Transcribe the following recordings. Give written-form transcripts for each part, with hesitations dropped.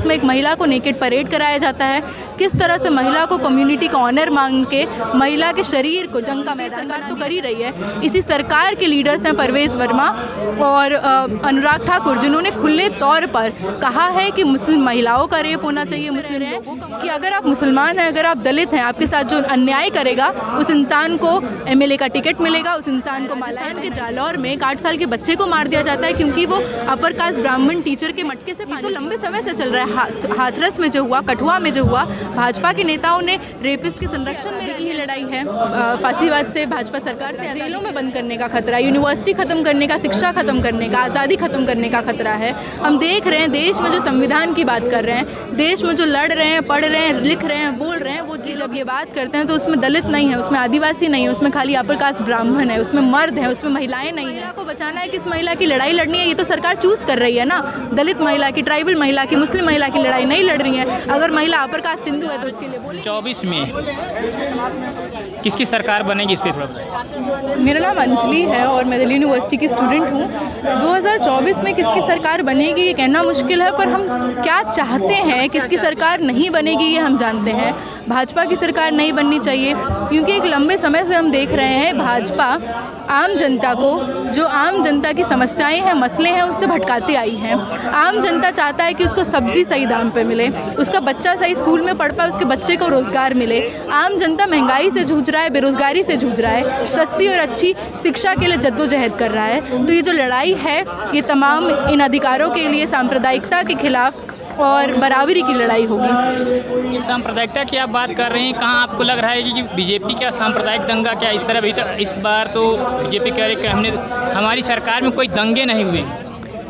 जिसमें एक महिला को नेकेड परेड कराया जाता है। किस तरह से महिला को कम्युनिटी का ऑनर मांग के महिला के शरीर को जंग का मैदान तो कर ही रही है। इसी सरकार के लीडर्स हैं परवेज़ वर्मा और अनुराग ठाकुर, जिन्होंने खुले तौर पर कहा है कि मुस्लिम महिलाओं का रेप होना चाहिए। मुस्लिम है कि अगर आप मुसलमान हैं, अगर आप दलित हैं, आपके साथ जो अन्याय करेगा उस इंसान को एमएलए का टिकट मिलेगा, उस इंसान को राजस्थान के जालौर में एक 8 साल के बच्चे को मार दिया जाता है क्योंकि वो अपर कास्ट ब्राह्मण टीचर के मटके से तो लंबे समय से चल रहा है। हाथरस में जो हुआ, कठुआ में जो हुआ, भाजपा के नेताओं ने रेपिस्ट के संरक्षण में की लड़ाई है। फांसीवाद से भाजपा सरकार से जेलों में बंद करने का खतरा, यूनिवर्सिटी खत्म करने का, शिक्षा खत्म करने का, आज़ादी खत्म करने का खतरा है। हम देख रहे हैं देश में जो संविधान की बात कर रहे हैं, देश में जो लड़ रहे हैं, पढ़ रहे हैं, लिख रहे हैं, बोल रहे हैं, वो चीज़ जब ये बात करते हैं तो उसमें दलित नहीं है, उसमें आदिवासी नहीं है, उसमें खाली अपर कास्ट ब्राह्मण है, उसमें मर्द है, उसमें महिलाएं नहीं है। को बचाना है, किस महिला की लड़ाई लड़नी है, ये तो सरकार चूज़ कर रही है ना। दलित महिला की, ट्राइबल महिला की, मुस्लिम महिला की लड़ाई नहीं लड़ रही है। अगर महिला अपर कास्ट हिंदू है तो उसके लिए बोले। 24 में किसकी सरकार बनेगी, इस पर थोड़ा बताइए। मेरा नाम अंजलि है और मैं दिल्ली यूनिवर्सिटी की स्टूडेंट हूँ। 2024 में किसकी सरकार बनेगी ये कहना मुश्किल है, पर हम क्या चाहते हैं, किसकी सरकार नहीं बनेगी ये हम जानते हैं। भाजपा की सरकार नहीं बननी चाहिए क्योंकि एक लंबे समय से हम देख रहे हैं भाजपा आम जनता को, जो आम जनता की समस्याएं हैं, मसले हैं, उससे भटकाती आई हैं। आम जनता चाहता है कि उसको सब्ज़ी सही दाम पे मिले, उसका बच्चा सही स्कूल में पढ़ पाए, उसके बच्चे को रोज़गार मिले। आम जनता महंगाई से जूझ रहा है, बेरोज़गारी से जूझ रहा है, सस्ती और अच्छी शिक्षा के लिए जद्दोजहद कर रहा है। तो ये जो लड़ाई है ये तमाम इन अधिकारों के लिए, सांप्रदायिकता के खिलाफ और बराबरी की लड़ाई होगी। ये सांप्रदायिकता की आप बात कर रहे हैं, कहाँ आपको लग रहा है कि बीजेपी क्या सांप्रदायिक दंगा क्या इस तरह भी? तो इस बार तो बीजेपी कह रही है कि हमारी सरकार में कोई दंगे नहीं हुए।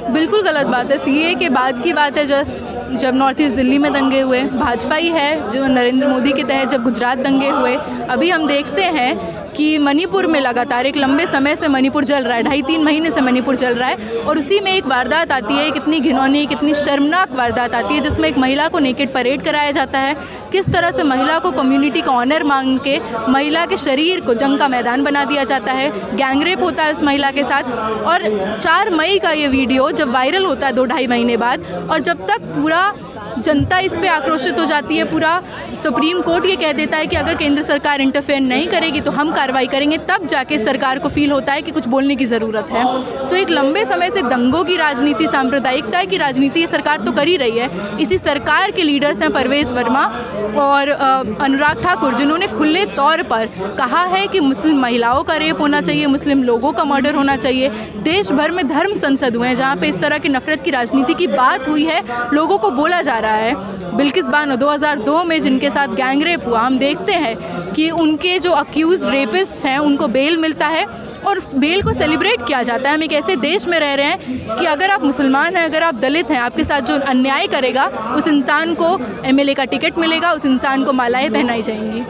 बिल्कुल गलत बात है। सीए के बाद की बात है, जस्ट जब नॉर्थ ईस्ट दिल्ली में दंगे हुए, भाजपा ही है जो नरेंद्र मोदी के तहत जब गुजरात दंगे हुए। अभी हम देखते हैं कि मणिपुर में लगातार एक लंबे समय से मणिपुर जल रहा है, 2.5-3 महीने से मणिपुर चल रहा है और उसी में एक वारदात आती है, कितनी घिनौनी, कितनी शर्मनाक वारदात आती है जिसमें एक महिला को नेकेड परेड कराया जाता है। किस तरह से महिला को कम्युनिटी का ऑनर मांग के महिला के शरीर को जंग का मैदान बना दिया जाता है, गैंगरेप होता है उस महिला के साथ। और 4 मई का ये वीडियो जब वायरल होता है 2-2.5 महीने बाद, और जब तक पूरा जनता इस पे आक्रोशित हो जाती है, पूरा सुप्रीम कोर्ट ये कह देता है कि अगर केंद्र सरकार इंटरफेयर नहीं करेगी तो हम कार्रवाई करेंगे, तब जाके सरकार को फील होता है कि कुछ बोलने की ज़रूरत है। तो एक लंबे समय से दंगों की राजनीति, सांप्रदायिकता की राजनीति ये सरकार तो कर ही रही है। इसी सरकार के लीडर्स हैं परवेज़ वर्मा और अनुराग ठाकुर, जिन्होंने खुले तौर पर कहा है कि मुस्लिम महिलाओं का रेप होना चाहिए, मुस्लिम लोगों का मर्डर होना चाहिए। देश भर में धर्म संसद हुए हैं जहाँ पे इस तरह की नफरत की राजनीति की बात हुई है, लोगों को बोला जा रहा है। बिल्किस बानो 2002 में जिनके साथ गैंगरेप हुआ, हम देखते हैं कि उनके जो अक्यूज रेपिस्ट्स हैं उनको बेल मिलता है और उस बेल को सेलिब्रेट किया जाता है। हम एक ऐसे देश में रह रहे हैं कि अगर आप मुसलमान हैं, अगर आप दलित हैं, आपके साथ जो अन्याय करेगा उस इंसान को एमएलए का टिकट मिलेगा, उस इंसान को मालाएं पहनाई जाएंगी।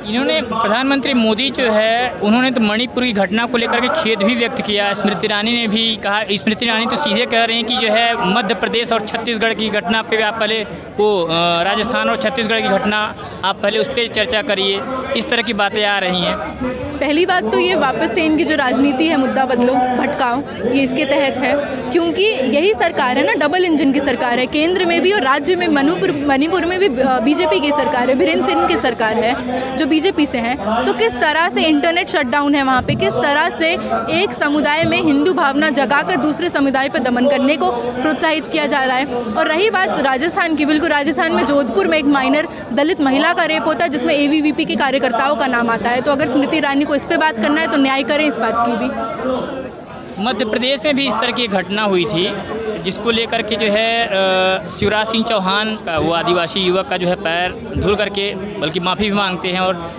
इन्होंने प्रधानमंत्री मोदी जो है उन्होंने तो मणिपुर की घटना को लेकर के खेद भी व्यक्त किया। स्मृति ईरानी ने भी कहा, स्मृति ईरानी तो सीधे कह रहे हैं कि जो है मध्य प्रदेश और छत्तीसगढ़ की घटना पे आप पहले वो राजस्थान और छत्तीसगढ़ की घटना आप पहले उस पर चर्चा करिए, इस तरह की बातें आ रही हैं। पहली बात तो ये वापस से इनकी जो राजनीति है, मुद्दा बदलो भटकाओ, ये इसके तहत है क्योंकि यही सरकार है ना, डबल इंजन की सरकार है, केंद्र में भी और राज्य में मणिपुर में भी बीजेपी की सरकार है, बीरेंद्र सिंह की सरकार है जो बीजेपी से हैं। तो किस तरह से इंटरनेट शटडाउन है वहाँ पे, किस तरह से एक समुदाय में हिंदू भावना जगाकर दूसरे समुदाय पर दमन करने को प्रोत्साहित किया जा रहा है। और रही बात राजस्थान की, बिल्कुल राजस्थान में जोधपुर में एक माइनर दलित महिला का रेप होता है जिसमें एबीवीपी के कार्यकर्ताओं का नाम आता है। तो अगर स्मृति ईरानी को इस पर बात करना है तो न्याय करें इस बात की भी। मध्य प्रदेश में भी इस तरह की घटना हुई थी जिसको लेकर के जो है शिवराज सिंह चौहान का, वो आदिवासी युवक का जो है पैर धुल करके बल्कि माफ़ी भी मांगते हैं और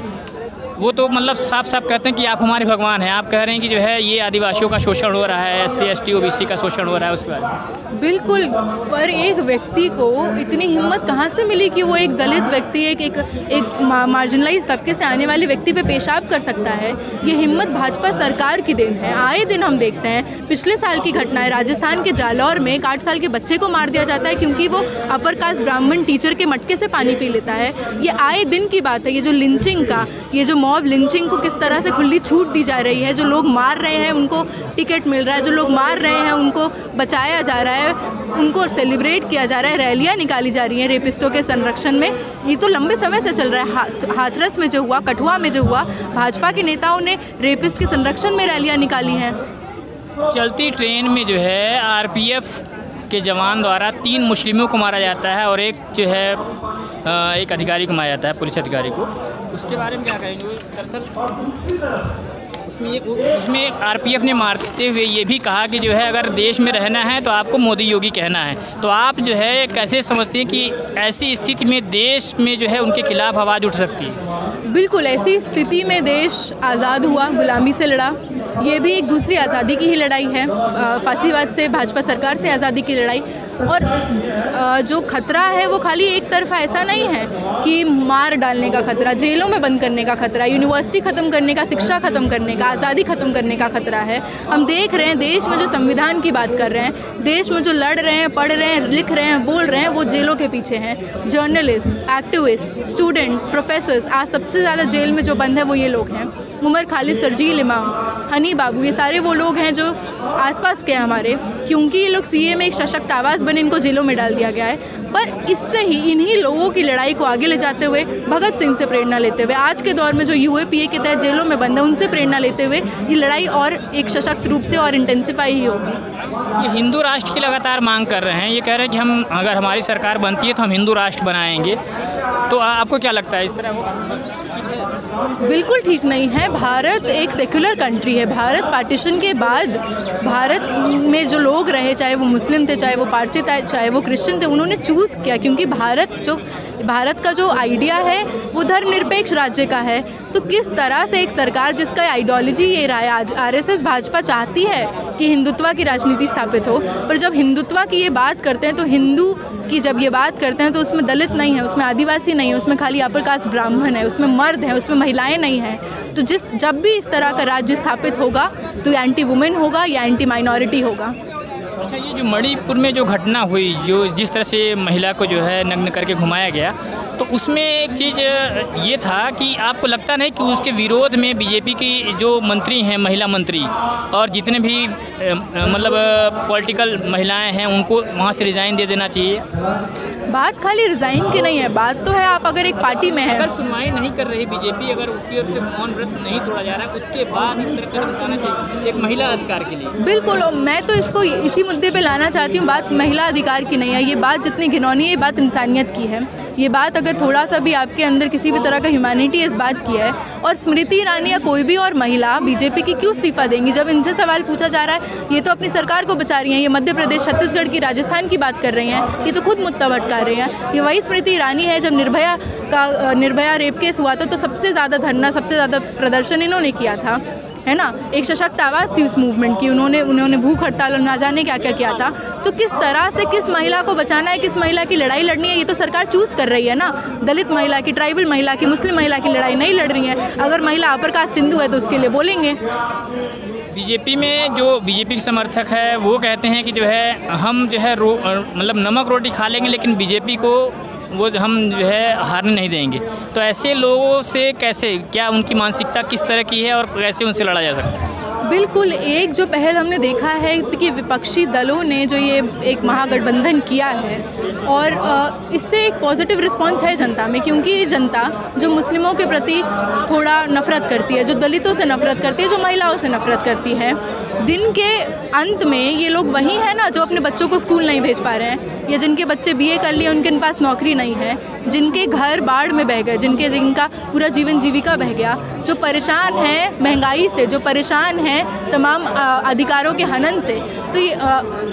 वो तो मतलब साफ साफ कहते हैं कि आप हमारे भगवान हैं। आप कह रहे हैं कि जो है ये आदिवासियों का शोषण हो रहा है, SC ST OBC का शोषण हो रहा है, उसके बाद बिल्कुल। पर एक व्यक्ति को इतनी हिम्मत कहाँ से मिली कि वो एक दलित व्यक्ति, एक मार्जिनलाइज तबके से आने वाले व्यक्ति पे पेशाब कर सकता है? ये हिम्मत भाजपा सरकार की देन है। आए दिन हम देखते हैं, पिछले साल की घटना है, राजस्थान के जालौर में एक 8 साल के बच्चे को मार दिया जाता है क्योंकि वो अपर कास्ट ब्राह्मण टीचर के मटके से पानी पी लेता है। ये आए दिन की बात है। ये जो लिंचिंग का, ये जो मॉब लिंचिंग को किस तरह से खुली छूट दी जा रही है। जो लोग मार रहे हैं उनको टिकट मिल रहा है, जो लोग मार रहे हैं उनको बचाया जा रहा है, उनको सेलिब्रेट किया जा रहा है, रैलियाँ निकाली जा रही हैं रेपिस्टों के संरक्षण में। ये तो लंबे समय से चल रहा है। हाथरस में जो हुआ, कठुआ में जो हुआ, भाजपा के नेताओं ने रेपिस्ट के संरक्षण में रैलियाँ निकाली हैं। चलती ट्रेन में जो है आरपीएफ के जवान द्वारा 3 मुस्लिमों को मारा जाता है और एक जो है एक अधिकारी को मारा जाता है, पुलिस अधिकारी को। उसके बारे में क्या कहेंगे? दरअसल उसमें आरपीएफ ने मारते हुए ये भी कहा कि जो है अगर देश में रहना है तो आपको मोदी योगी कहना है। तो आप जो है कैसे समझते हैं कि ऐसी स्थिति में देश में जो है उनके खिलाफ आवाज़ उठ सकती है? बिल्कुल, ऐसी स्थिति में देश आज़ाद हुआ, गुलामी से लड़ा। ये भी एक दूसरी आज़ादी की ही लड़ाई है, फासीवाद से, भाजपा सरकार से आज़ादी की लड़ाई। और जो खतरा है वो खाली एक तरफा ऐसा नहीं है कि मार डालने का खतरा, जेलों में बंद करने का खतरा, यूनिवर्सिटी ख़त्म करने का, शिक्षा ख़त्म करने का, आज़ादी ख़त्म करने का खतरा है। हम देख रहे हैं देश में जो संविधान की बात कर रहे हैं, देश में जो लड़ रहे हैं, पढ़ रहे हैं, लिख रहे हैं, बोल रहे हैं, वो जेलों के पीछे हैं। जर्नलिस्ट, एक्टिविस्ट, स्टूडेंट, प्रोफेसर्स, आज सबसे ज़्यादा जेल में जो बंद है वो ये लोग हैं। उमर खालिद, शर्जील इमाम, हनी बाबू, ये सारे वो लोग हैं जो आसपास के हैं हमारे, क्योंकि ये लोग सीए में एक सशक्त आवाज़ बने, इनको जेलों में डाल दिया गया है। पर इससे ही इन्हीं लोगों की लड़ाई को आगे ले जाते हुए, भगत सिंह से प्रेरणा लेते हुए, आज के दौर में जो यूएपीए के तहत जेलों में बंद है उनसे प्रेरणा लेते हुए ये लड़ाई और एक सशक्त रूप से और इंटेंसिफाई ही होगी। ये हिंदू राष्ट्र की लगातार मांग कर रहे हैं, ये कह रहे हैं कि हम अगर हमारी सरकार बनती है तो हम हिंदू राष्ट्र बनाएंगे। तो आपको क्या लगता है इस तरह? बिल्कुल ठीक नहीं है। भारत एक सेक्युलर कंट्री है। भारत पार्टीशन के बाद भारत में जो लोग रहे, चाहे वो मुस्लिम थे, चाहे वो पारसी थे, चाहे वो क्रिश्चियन थे, उन्होंने चूज़ किया, क्योंकि भारत का जो आइडिया है वो धर्मनिरपेक्ष राज्य का है। तो किस तरह से एक सरकार जिसका आइडियोलॉजी ये रहा है, आज आरएसएस भाजपा चाहती है कि हिंदुत्व की राजनीति स्थापित हो, पर जब हिंदुत्व की ये बात करते हैं तो हिंदू की जब ये बात करते हैं तो उसमें दलित नहीं है, उसमें आदिवासी नहीं है, उसमें खाली अपर कास्ट ब्राह्मण है, उसमें मर्द है, उसमें महिलाएं नहीं हैं। तो जब भी इस तरह का राज्य स्थापित होगा तो या एंटी वुमेन होगा या एंटी माइनॉरिटी होगा। अच्छा, ये जो मणिपुर में जो घटना हुई, जो जिस तरह से महिला को जो है नग्न करके घुमाया गया, तो उसमें एक चीज़ ये था कि आपको लगता नहीं कि उसके विरोध में बीजेपी की जो मंत्री हैं, महिला मंत्री, और जितने भी मतलब पॉलिटिकल महिलाएं हैं, उनको वहाँ से रिज़ाइन दे देना चाहिए? बात खाली रिज़ाइन की नहीं है, बात तो है आप अगर एक पार्टी में हैं, अगर सुनवाई नहीं कर रही बीजेपी, अगर उसकी ओर से मौन व्रत नहीं तोड़ा जा रहा है, उसके बाद इस तरह कदम उठाना चाहिए एक महिला अधिकार के लिए। बिल्कुल, मैं तो इसको इसी मुद्दे पे लाना चाहती हूँ। बात महिला अधिकार की नहीं है, ये बात जितनी घिनौनी है, ये बात इंसानियत की है। ये बात अगर थोड़ा सा भी आपके अंदर किसी भी तरह का ह्यूमैनिटी इस बात की है, और स्मृति ईरानी या कोई भी और महिला बीजेपी की क्यों इस्तीफा देंगी? जब इनसे सवाल पूछा जा रहा है, ये तो अपनी सरकार को बचा रही हैं, ये मध्य प्रदेश, छत्तीसगढ़ की, राजस्थान की बात कर रही हैं, ये तो खुद मुद्दा भटका रही हैं। ये वही स्मृति ईरानी है, जब निर्भया रेप केस हुआ था तो सबसे ज़्यादा धरना, सबसे ज़्यादा प्रदर्शन इन्होंने किया था, है ना। एक सशक्त आवाज़ थी उस मूवमेंट की, उन्होंने भूख हड़ताल और ना जाने क्या क्या किया था। तो किस तरह से किस महिला को बचाना है, किस महिला की लड़ाई लड़नी है, ये तो सरकार चूज़ कर रही है ना। दलित महिला की, ट्राइबल महिला की, मुस्लिम महिला की लड़ाई नहीं लड़ रही है। अगर महिला अपर कास्ट हिंदू है तो उसके लिए बोलेंगे। बीजेपी में जो बीजेपी के समर्थक है वो कहते हैं कि जो है हम जो है मतलब नमक रोटी खा लेंगे, लेकिन बीजेपी को वो हम जो है हारने नहीं देंगे। तो ऐसे लोगों से कैसे, क्या उनकी मानसिकता किस तरह की है और कैसे उनसे लड़ा जा सकता है? बिल्कुल, एक जो पहल हमने देखा है कि विपक्षी दलों ने जो ये एक महागठबंधन किया है, और इससे एक पॉजिटिव रिस्पांस है जनता में, क्योंकि जनता जो मुस्लिमों के प्रति थोड़ा नफ़रत करती है, जो दलितों से नफ़रत करती है, जो महिलाओं से नफ़रत करती है, दिन के अंत में ये लोग वही हैं ना जो अपने बच्चों को स्कूल नहीं भेज पा रहे हैं, या जिनके बच्चे बीए कर लिए उनके पास नौकरी नहीं है, जिनके घर बाढ़ में बह गए, जिनका पूरा जीवन जीविका बह गया, जो परेशान हैं महंगाई से, जो परेशान हैं तमाम अधिकारों के हनन से।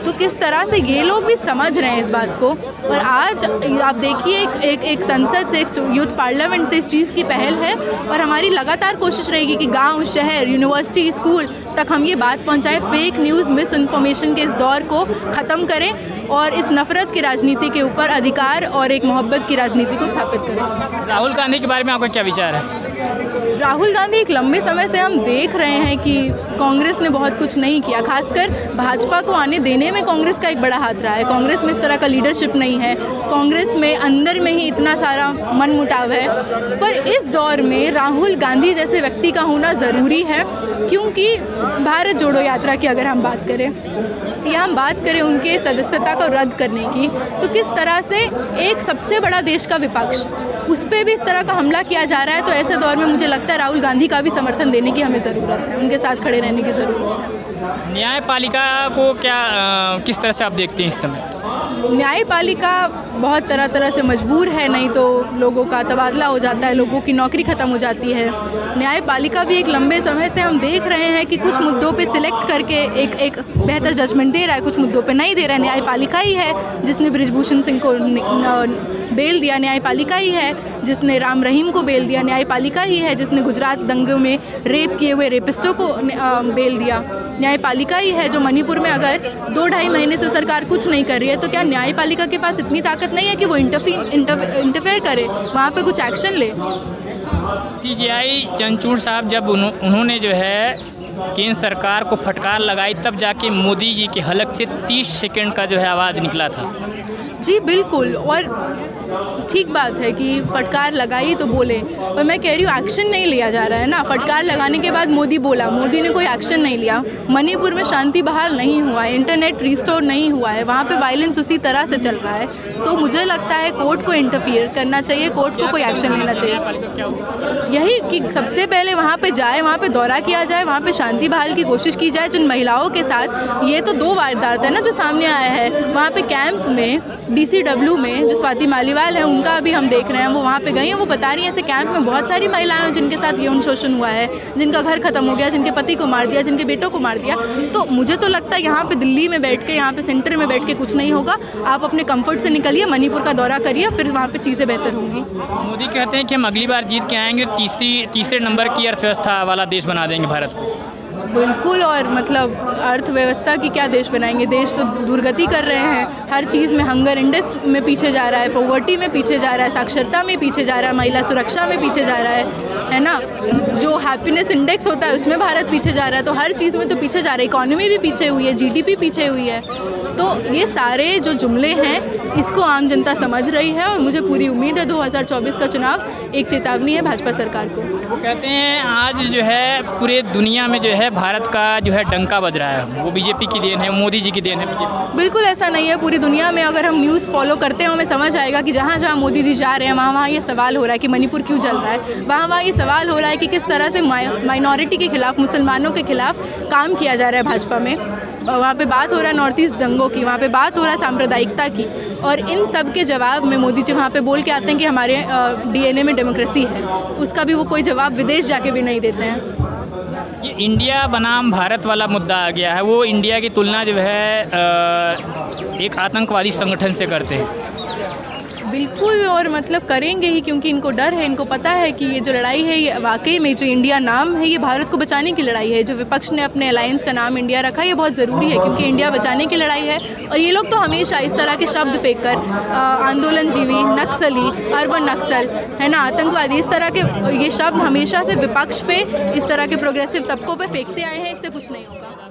तो किस तरह से ये लोग भी समझ रहे हैं इस बात को। और आज आप देखिए एक संसद से, एक यूथ पार्लियामेंट से इस चीज़ की पहल है, और हमारी लगातार कोशिश रहेगी कि गांव, शहर, यूनिवर्सिटी, स्कूल तक हम ये बात पहुंचाएं, फेक न्यूज़, मिस इन्फॉर्मेशन के इस दौर को ख़त्म करें और इस नफ़रत की राजनीति के ऊपर अधिकार और एक मोहब्बत की राजनीति को स्थापित करें। राहुल गांधी के बारे में आपका क्या विचार है? राहुल गांधी एक लंबे समय से हम देख रहे हैं कि कांग्रेस ने बहुत कुछ नहीं किया, खासकर भाजपा को आने देने में कांग्रेस का एक बड़ा हाथ रहा है। कांग्रेस में इस तरह का लीडरशिप नहीं है, कांग्रेस में अंदर में ही इतना सारा मनमुटाव है। पर इस दौर में राहुल गांधी जैसे व्यक्ति का होना ज़रूरी है, क्योंकि भारत जोड़ो यात्रा की अगर हम बात करें या हम बात करें उनके सदस्यता को रद्द करने की, तो किस तरह से एक सबसे बड़ा देश का विपक्ष, उस पर भी इस तरह का हमला किया जा रहा है। तो ऐसे दौर में मुझे लगता है राहुल गांधी का भी समर्थन देने की हमें ज़रूरत है, उनके साथ खड़े रहने की ज़रूरत है। न्यायपालिका को क्या किस तरह से आप देखते हैं इस समय? न्यायपालिका बहुत तरह तरह से मजबूर है, नहीं तो लोगों का तबादला हो जाता है, लोगों की नौकरी ख़त्म हो जाती है। न्यायपालिका भी एक लंबे समय से हम देख रहे हैं कि कुछ मुद्दों पे सिलेक्ट करके एक बेहतर जजमेंट दे रहा है, कुछ मुद्दों पे नहीं दे रहा है। न्यायपालिका ही है जिसने बृजभूषण सिंह को बेल दिया, न्यायपालिका ही है जिसने राम रहीम को बेल दिया, न्यायपालिका ही है जिसने गुजरात दंगों में रेप किए हुए रेपिस्टों को बेल दिया, न्यायपालिका ही है जो मणिपुर में अगर 2-2.5 महीने से सरकार कुछ नहीं कर रही है, तो क्या न्यायपालिका के पास इतनी ताकत नहीं है कि वो इंटरफेयर करे, वहाँ पे कुछ एक्शन ले? सीजेआई चंद्रचूड़ साहब जब उन्होंने जो है केंद्र सरकार को फटकार लगाई, तब जाके मोदी जी के हलक से 30 सेकंड का जो है आवाज़ निकला था। जी बिल्कुल, और ठीक बात है कि फटकार लगाई तो बोले, पर मैं कह रही हूँ एक्शन नहीं लिया जा रहा है ना। फटकार लगाने के बाद मोदी बोला, मोदी ने कोई एक्शन नहीं लिया। मणिपुर में शांति बहाल नहीं हुआ है, इंटरनेट रिस्टोर नहीं हुआ है, वहाँ पे वायलेंस उसी तरह से चल रहा है। तो मुझे लगता है कोर्ट को इंटरफियर करना चाहिए, कोर्ट को कोई एक्शन लेना चाहिए। यही कि सबसे पहले वहाँ पे जाए, वहाँ पे दौरा किया जाए, वहाँ पे शांति बहाल की कोशिश की जाए। जिन महिलाओं के साथ ये तो 2 वारदात है ना जो सामने आया है, वहाँ पे कैंप में DCW में जो स्वाति मालीवाल है उनका अभी हम देख रहे हैं, वो वहाँ पे गई हैं, वो बता रही हैं ऐसे कैंप में बहुत सारी महिलाएं हैं जिनके साथ यौन शोषण हुआ है, जिनका घर खत्म हो गया, जिनके पति को मार दिया, जिनके बेटों को मार दिया। तो मुझे तो लगता है यहाँ पे दिल्ली में बैठ के, यहाँ पे सेंटर में बैठ के कुछ नहीं होगा। आप अपने कंफर्ट से निकलिए, मणिपुर का दौरा करिए, फिर वहाँ पे चीज़ें बेहतर होंगी। मोदी कहते हैं कि हम अगली बार जीत के आएंगे, तीसरे नंबर की अर्थव्यवस्था वाला देश बना देंगे भारत को। बिल्कुल, और मतलब अर्थव्यवस्था की क्या देश बनाएंगे? देश तो दुर्गति कर रहे हैं, हर चीज़ में हंगर इंडेक्स में पीछे जा रहा है, पॉवर्टी में पीछे जा रहा है, साक्षरता में पीछे जा रहा है, महिला सुरक्षा में पीछे जा रहा है ना। जो हैप्पीनेस इंडेक्स होता है उसमें भारत पीछे जा रहा है, तो हर चीज़ में तो पीछे जा रहा है। इकोनॉमी भी पीछे हुई है, GDP पीछे हुई है। तो ये सारे जो जुमले हैं इसको आम जनता समझ रही है, और मुझे पूरी उम्मीद है 2024 का चुनाव एक चेतावनी है भाजपा सरकार को। वो कहते हैं आज जो है पूरे दुनिया में जो है भारत का जो है डंका बज रहा है, वो बीजेपी की देन है, मोदी जी की देन है। बिल्कुल ऐसा नहीं है। पूरी दुनिया में अगर हम न्यूज़ फॉलो करते हैं हमें समझ आएगा कि जहाँ जहाँ मोदी जी जा रहे हैं वहाँ ये सवाल हो रहा है कि मणिपुर क्यों जल रहा है, वहाँ ये सवाल हो रहा है कि किस तरह से माइनॉरिटी के खिलाफ, मुसलमानों के खिलाफ काम किया जा रहा है भाजपा में। वहाँ पे बात हो रहा है नॉर्थ ईस्ट दंगों की, वहाँ पे बात हो रहा है सांप्रदायिकता की, और इन सब के जवाब में मोदी जी वहाँ पे बोल के आते हैं कि हमारे DNA में डेमोक्रेसी है। उसका भी वो कोई जवाब विदेश जाके भी नहीं देते हैं। ये इंडिया बनाम भारत वाला मुद्दा आ गया है, वो इंडिया की तुलना जो है एक आतंकवादी संगठन से करते हैं। बिल्कुल, और मतलब करेंगे ही, क्योंकि इनको डर है, इनको पता है कि ये जो लड़ाई है ये वाकई में जो इंडिया नाम है ये भारत को बचाने की लड़ाई है। जो विपक्ष ने अपने अलायंस का नाम इंडिया रखा ये बहुत ज़रूरी है, क्योंकि इंडिया बचाने की लड़ाई है। और ये लोग तो हमेशा इस तरह के शब्द फेंक कर आंदोलनजीवी, नक्सली, अर्बन नक्सल है ना, आतंकवादी, इस तरह के ये शब्द हमेशा से विपक्ष पे, इस तरह के प्रोग्रेसिव तबकों पे फेंकते आए हैं। इससे कुछ नहीं होगा।